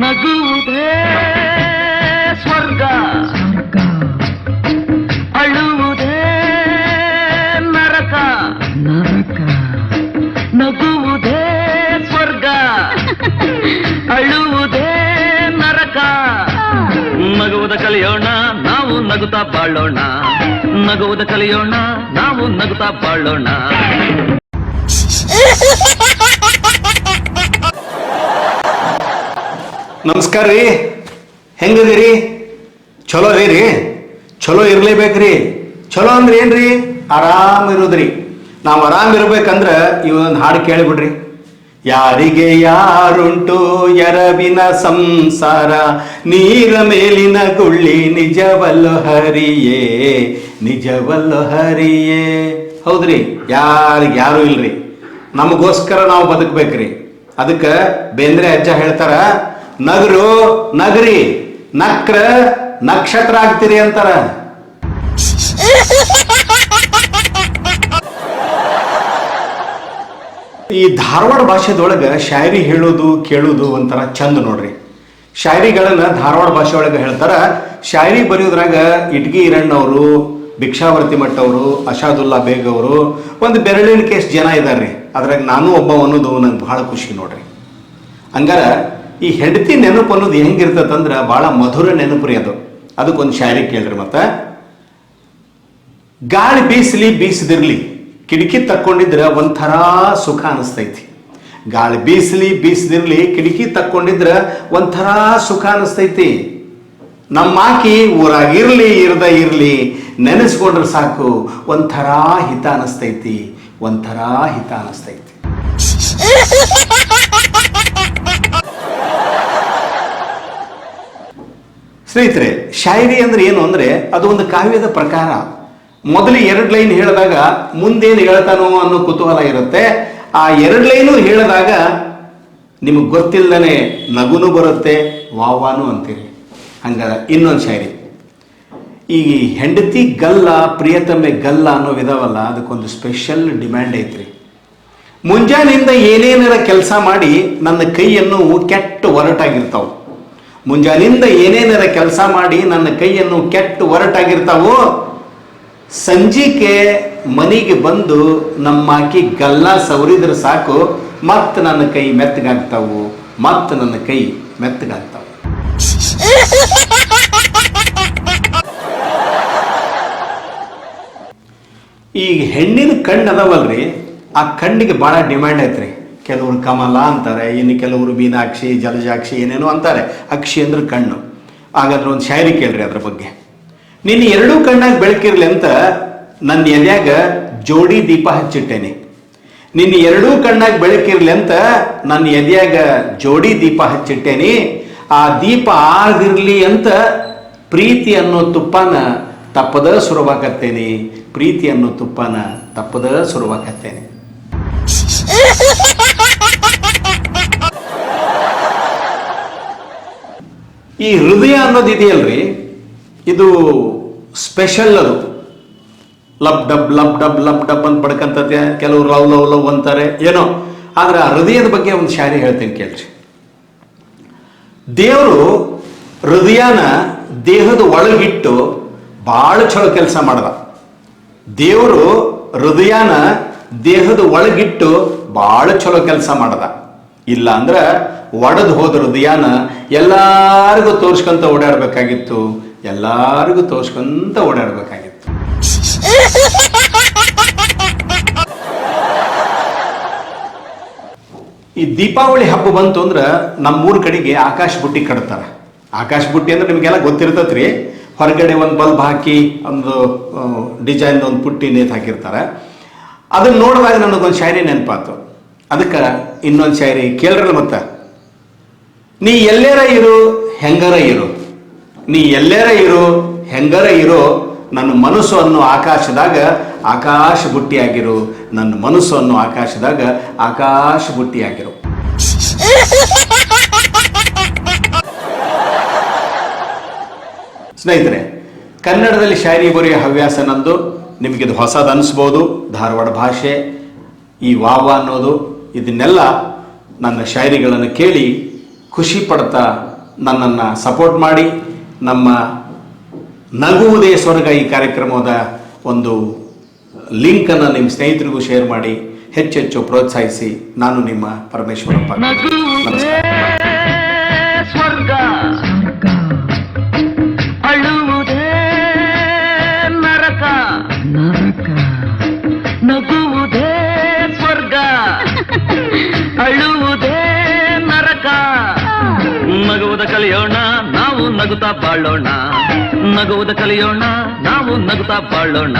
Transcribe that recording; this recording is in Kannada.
ನಗುವುದೇ ಸ್ವರ್ಗ, ಅಳುವುದೇ ನರಕ. ನಗುವುದೇ ಸ್ವರ್ಗ, ಅಳುವುದೇ ನರಕ. ನಗುವುದ ಕಲಿಯೋಣ ನಾವು ನಗುತ್ತಾ ಬಾಳೋಣ, ನಗುವುದ ಕಲಿಯೋಣ ನಾವು ನಗುತ್ತಾ ಬಾಳೋಣ. ನಮಸ್ಕಾರ ರೀ, ಹೆಂಗದಿರಿ? ಚಲೋ ರೀ? ಚಲೋ ಇರ್ಲೇಬೇಕ್ರಿ. ಚಲೋ ಅಂದ್ರೆ ಏನ್ರಿ? ಆರಾಮ್ ಇರೋದ್ರಿ. ನಾವು ಆರಾಮ್ ಇರ್ಬೇಕಂದ್ರೆ ಇವೊಂದು ಹಾಡು ಕೇಳಿಬಿಡ್ರಿ. ಯಾರಿಗೆ ಯಾರುಂಟು ಎರವಿನ ಸಂಸಾರ, ನೀರ ಮೇಲಿನ ಗುಳ್ಳಿ ನಿಜವಲ್ಲೋ ಹರಿಯೇ, ನಿಜವಲ್ಲೋ ಹರಿಯೇ. ಹೌದ್ರಿ, ಯಾರಿಗೆ ಯಾರು ಇಲ್ರಿ. ನಮಗೋಸ್ಕರ ನಾವು ಬದುಕ್ಬೇಕ್ರಿ. ಅದಕ್ಕೆ ಬೇಂದ್ರೆ ಅಜ್ಜ ಹೇಳ್ತಾರ, ನಗರು ನಗರಿ, ನಕ್ರ ನಕ್ಷತ್ರ ಆಗ್ತೀರಿ ಅಂತಾರ. ಈ ಧಾರವಾಡ ಭಾಷೆದೊಳಗೆ ಶಾಯರಿ ಹೇಳೋದು ಕೇಳೋದು ಒಂಥರ ಚಂದ ನೋಡ್ರಿ. ಶಾಯರಿಗಳನ್ನ ಧಾರವಾಡ ಭಾಷೆ ಒಳಗೆ ಹೇಳ್ತಾರ. ಶಾಯರಿ ಬರೆಯೋದ್ರಾಗ ಇಟ್ಗಿ ಈರಣ್ಣವರು, ಭಿಕ್ಷಾವರ್ತಿ ಮಠ ಅವರು, ಅಷಾದುಲ್ಲಾ ಬೇಗ್ ಅವರು, ಒಂದು ಬೆರಳಿನ ಕೇಸ್ ಜನ ಇದಾರ್ರಿ. ಅದ್ರಾಗ ನಾನು ಒಬ್ಬ ಅನ್ನೋದು ನಂಗೆ ಬಹಳ ಖುಷಿ ನೋಡ್ರಿ. ಹಂಗಾರ ಈ ಹೆಂಡತಿ ನೆನಪು ಅನ್ನೋದು ಹೆಂಗಿರ್ತದಂದ್ರೆ ಭಾಳ ಮಧುರ ನೆನಪು ರೀ. ಅದಕ್ಕೊಂದು ಶಾಯರಿ ಕೇಳ್ರಿ. ಮತ್ತೆ ಗಾಳಿ ಬೀಸಲಿ ಬೀಸದಿರ್ಲಿ, ಕಿಟಕಿ ತಕ್ಕೊಂಡಿದ್ರೆ ಒಂಥರ ಸುಖ ಅನಿಸ್ತೈತಿ. ಗಾಳಿ ಬೀಸಲಿ ಬೀಸದಿರ್ಲಿ, ಕಿಟಕಿ ತಕ್ಕೊಂಡಿದ್ರೆ ಒಂಥರ ಸುಖ ಅನಿಸ್ತೈತಿ. ನಮ್ಮ ಆಕಿ ಊರಾಗಿರ್ಲಿ ಇರ್ದ ಇರ್ಲಿ, ನೆನೆಸ್ಕೊಂಡ್ರೆ ಸಾಕು ಒಂಥರ ಹಿತ ಅನಿಸ್ತೈತಿ, ಒಂಥರ ಹಿತ ಅನಿಸ್ತೈತಿ. ಸ್ನೇಹಿತರೆ, ಶಾಯರಿ ಅಂದ್ರೆ ಏನು ಅಂದ್ರೆ ಅದು ಒಂದು ಕಾವ್ಯದ ಪ್ರಕಾರ. ಮೊದಲು 2 ಲೈನ್ ಹೇಳಿದಾಗ ಮುಂದೇನು ಹೇಳ್ತಾನೋ ಅನ್ನೋ ಕುತೂಹಲ ಇರುತ್ತೆ. ಆ 2 ಲೈನು ಹೇಳಿದಾಗ ನಿಮಗೆ ಗೊತ್ತಿಲ್ಲದೇ ನಗುನು ಬರುತ್ತೆ, ವಾವಾನು ಅಂತೀರಿ. ಹಂಗ ಇನ್ನೊಂದು ಶಾಯರಿ, ಈ ಹೆಂಡತಿ ಗಲ್ಲ ಪ್ರಿಯತಮೆ ಗಲ್ಲ ಅನ್ನೋ ವಿಧವಲ್ಲ, ಅದಕ್ಕೊಂದು ಸ್ಪೆಷಲ್ ಡಿಮ್ಯಾಂಡ್ ಐತ್ರಿ. ಮುಂಜಾನೆಯಿಂದ ಏನೇನಾರ ಕೆಲಸ ಮಾಡಿ ನನ್ನ ಕೈಯನ್ನು ಕೆಟ್ಟು ಒರಟಾಗಿರ್ತಾವು. ಮುಂಜಾನಿಂದ ಏನೇನಾರ ಕೆಲಸ ಮಾಡಿ ನನ್ನ ಕೈಯನ್ನು ಕೆಟ್ಟು ಒರಟಾಗಿರ್ತಾವು. ಸಂಜಿಕೆ ಮನೆಗೆ ಬಂದು ನಮ್ಮಾಕಿ ಗಲ್ಲ ಸವರಿದ್ರೆ ಸಾಕು, ಮತ್ತೆ ನನ್ನ ಕೈ ಮೆತ್ತಗಾಗ್ತಾವು, ಮತ್ತೆ ನನ್ನ ಕೈ ಮೆತ್ತಗಾಗ್ತಾವು. ಈ ಹೆಣ್ಣಿನ ಕಣ್ಣು ಅದಾವಲ್ರಿ, ಆ ಕಣ್ಣಿಗೆ ಭಾಳ ಡಿಮ್ಯಾಂಡ್ ಐತ್ರಿ. ಕೆಲವರು ಕಮಲ ಅಂತಾರೆ, ಇನ್ನು ಕೆಲವರು ಮೀನಾಕ್ಷಿ, ಜಲಜಾಕ್ಷಿ ಏನೇನೋ ಅಂತಾರೆ. ಅಕ್ಷಿ ಅಂದ್ರೆ ಕಣ್ಣು. ಹಾಗಾದ್ರೆ ಒಂದು ಶಾಯರಿ ಕೇಳ್ರಿ ಅದ್ರ ಬಗ್ಗೆ. ನಿನ್ನ 2 ಕಣ್ಣಾಗ ಬೆಳಕಿರ್ಲಿ ಅಂತ ನನ್ನ ಎದ್ಯಾಗ ಜೋಡಿ ದೀಪ ಹಚ್ಚಿಟ್ಟೇನೆ. ನಿನ್ನ 2 ಕಣ್ಣಾಗ ಬೆಳಕಿರ್ಲಿ ಅಂತ ನನ್ನ ಎದ್ಯಾಗ ಜೋಡಿ ದೀಪ ಹಚ್ಚಿಟ್ಟೇನಿ. ಆ ದೀಪ ಆರ್ದಿರ್ಲಿ ಅಂತ ಪ್ರೀತಿ ಅನ್ನೋ ತುಪ್ಪನ ತಪ್ಪದ ಸುರವಾಕತ್ತೇನೆ, ಪ್ರೀತಿ ಅನ್ನೋ ತುಪ್ಪನ ತಪ್ಪದ ಸುರವಾಕತ್ತೇನೆ. ಈ ಹೃದಯ ಅನ್ನೋದು ಇದೆಯಲ್ರಿ, ಇದು ಸ್ಪೆಷಲ್. ಅದು ಲಬ್ ಡಬ್ ಲಬ್ ಡಬ್ ಲಬ್ ಡಬ್ ಅಂತ ಪಡ್ಕಂತತೆ, ಕೆಲವರು ಲವ್ ಲವ್ ಲವ್ ಅಂತಾರೆ ಏನೋ. ಆದ್ರೆ ಆ ಹೃದಯದ ಬಗ್ಗೆ ಒಂದು ಶಾಯರಿ ಹೇಳ್ತೀನಿ ಕೇಳ್ರಿ. ದೇವರು ಹೃದಯನ ದೇಹದ ಒಳಗಿಟ್ಟು ಭಾಳ ಚಲೋ ಕೆಲಸ ಮಾಡ್ದ. ದೇವರು ಹೃದಯನ ದೇಹದ ಒಳಗಿಟ್ಟು ಭಾಳ ಚಲೋ ಕೆಲಸ ಮಾಡ್ದ. ಇಲ್ಲ ಅಂದ್ರೆ ಒಡೆದು ಹೋದ ಹೃದಯನ ಎಲ್ಲಾರಿಗೂ ತೋರ್ಸ್ಕೊಂತ ಓಡಾಡ್ಬೇಕಾಗಿತ್ತು, ಎಲ್ಲಾರಿಗೂ ತೋರ್ಸ್ಕೊಂತ ಓಡಾಡ್ಬೇಕಾಗಿತ್ತು. ಈ ದೀಪಾವಳಿ ಹಬ್ಬ ಬಂತು ಅಂದ್ರೆ ನಮ್ಮೂರ ಕಡೆಗೆ ಆಕಾಶ ಬುಟ್ಟಿ ಕಟ್ತಾರೆ. ಆಕಾಶ ಬುಟ್ಟಿ ಅಂದ್ರೆ ನಿಮಗೆಲ್ಲ ಗೊತ್ತಿರ್ತತ್ರಿ. ಹೊರಗಡೆ ಒಂದು ಬಲ್ಬ್ ಹಾಕಿ ಒಂದು ಡಿಸೈನ್ ಒಂದು ಪುಟ್ಟಿ ನೇತು ಹಾಕಿರ್ತಾರೆ. ಅದನ್ನ ನೋಡಿದಾಗ ನನಗೊಂದು ಶಾಯರಿ ನೆನಪಾತು. ಅದಕ್ಕೆ ಇನ್ನೊಂದು ಶಾಯರಿ ಕೇಳ್ರಲ್ಲ. ಮತ್ತೆ ನೀ ಎಲ್ಲೇರ ಇರು ಹೆಂಗರ ಇರು, ನೀ ಎಲ್ಲೇರ ಇರು ಹೆಂಗರ ಇರೋ, ನನ್ನ ಮನಸ್ಸು ಅನ್ನೋ ಆಕಾಶದಾಗ ಆಕಾಶ ಬುಟ್ಟಿಯಾಗಿರು, ನನ್ನ ಮನಸ್ಸು ಅನ್ನೋ ಆಕಾಶದಾಗ ಆಕಾಶ ಬುಟ್ಟಿಯಾಗಿರು. ಸ್ನೇಹಿತರೆ, ಕನ್ನಡದಲ್ಲಿ ಶಾಯರಿ ಬರೆಯೋ ಹವ್ಯಾಸ ನಂದು. ನಿಮಗಿದು ಹೊಸದು ಅನಿಸ್ಬೋದು. ಧಾರವಾಡ ಭಾಷೆ, ಈ ವಾವ ಅನ್ನೋದು, ಇದನ್ನೆಲ್ಲ ನನ್ನ ಶಾಯರಿಗಳನ್ನು ಕೇಳಿ ಖುಷಿ ಪಡ್ತಾ ನನ್ನನ್ನು ಸಪೋರ್ಟ್ ಮಾಡಿ ನಮ್ಮ ನಗುವುದೇ ಸ್ವರ್ಗ ಈ ಕಾರ್ಯಕ್ರಮದ ಒಂದು ಲಿಂಕನ್ನು ನಿಮ್ಮ ಸ್ನೇಹಿತರಿಗೂ ಶೇರ್ ಮಾಡಿ ಹೆಚ್ಚೆಚ್ಚು ಪ್ರೋತ್ಸಾಹಿಸಿ. ನಾನು ನಿಮ್ಮ ಪರಮೇಶ್ವರಪ್ಪ. ನಗುವುದೇ ಸ್ವರ್ಗ, ಅಳುವುದೇ ನರಕ. ನಗುವುದೇ ಸ್ವರ್ಗ, ಅಳುವುದೇ ನರಕ. ನಗುವುದ ಕಲಿಯೋಣ, ನಾವು ನಗುತ್ತಾ ಬಾಳೋಣ. ನಗುವುದ ಕಲಿಯೋಣ, ನಾವು ನಗುತ್ತಾ ಬಾಳೋಣ.